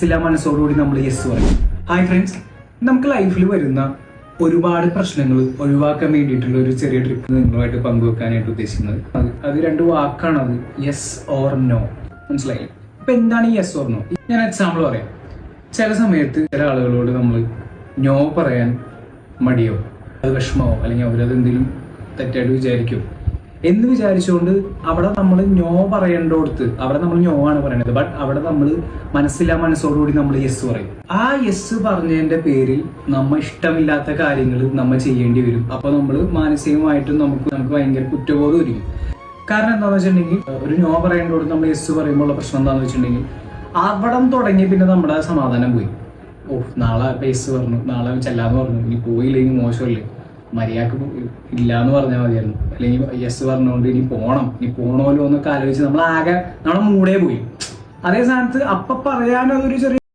മനസ്സോടുകൂടി നമ്മൾ യെസ് പറയും. ഹായ് ഫ്രണ്ട്സ്, നമുക്ക് ലൈഫിൽ വരുന്ന ഒരുപാട് പ്രശ്നങ്ങൾ ഒഴിവാക്കാൻ വേണ്ടിയിട്ടുള്ള ഒരു ചെറിയ ട്രിപ്പ് നിങ്ങളുമായിട്ട് പങ്കുവെക്കാനായിട്ട് ഉദ്ദേശിക്കുന്നത്. അത് രണ്ട് വാക്കാണ്. അത് യെസ് ഓർ നോ. മനസ്സിലായി? ഇപ്പൊ എന്താണ് യെസ് ഓർ നോ? ഞാൻ എക്സാമ്പിൾ പറയാം. ചില സമയത്ത് ചില ആളുകളോട് നമ്മൾ നോ പറയാൻ മടിയോ, അത് വിഷമമോ, അല്ലെങ്കിൽ അവരത് എന്തെങ്കിലും തെറ്റായിട്ട് വിചാരിക്കും എന്ന് വിചാരിച്ചുകൊണ്ട് അവിടെ നമ്മൾ നോ പറയേണ്ടടുത്ത് അവിടെ നമ്മൾ നോ ആണ് പറയുന്നത്. ബട്ട് അവിടെ നമ്മൾ മനസ്സോടുകൂടി നമ്മൾ യെസ് പറയും. ആ യെസ് പറഞ്ഞതിന്റെ പേരിൽ നമ്മ ഇഷ്ടമില്ലാത്ത കാര്യങ്ങൾ നമ്മ ചെയ്യേണ്ടി വരും. അപ്പൊ നമ്മൾ മാനസികമായിട്ടും നമുക്ക് ഭയങ്കര കുറ്റബോധം വരും. കാരണം എന്താണെന്ന് വെച്ചിട്ടുണ്ടെങ്കിൽ ഒരു നോ പറയേണ്ടടുത്ത് നമ്മൾ യെസ് പറയുമ്പോൾ പ്രശ്നം എന്താണെന്ന് വെച്ചിട്ടുണ്ടെങ്കിൽ അവിടെ തുടങ്ങി പിന്നെ നമ്മുടെ സമാധാനം പോയി. നാളെ യെസ് പറഞ്ഞു, നാളെ ചെല്ലാന്ന് പറഞ്ഞു, ഇനി പോയില്ലെങ്കിൽ മോശമല്ലേ, മര്യാദക്ക് ഇല്ലാന്ന് പറഞ്ഞാൽ മതിയായിരുന്നു. അല്ലെങ്കിൽ യെസ് പറഞ്ഞുകൊണ്ട് ഇനി പോണമല്ലോ എന്നൊക്കെ ആലോചിച്ച് നമ്മളാകെ നമ്മുടെ മൂടേ പോയി. അതേ സ്ഥാനത്ത് അപ്പൊ പറയാനതൊരു ചെറിയ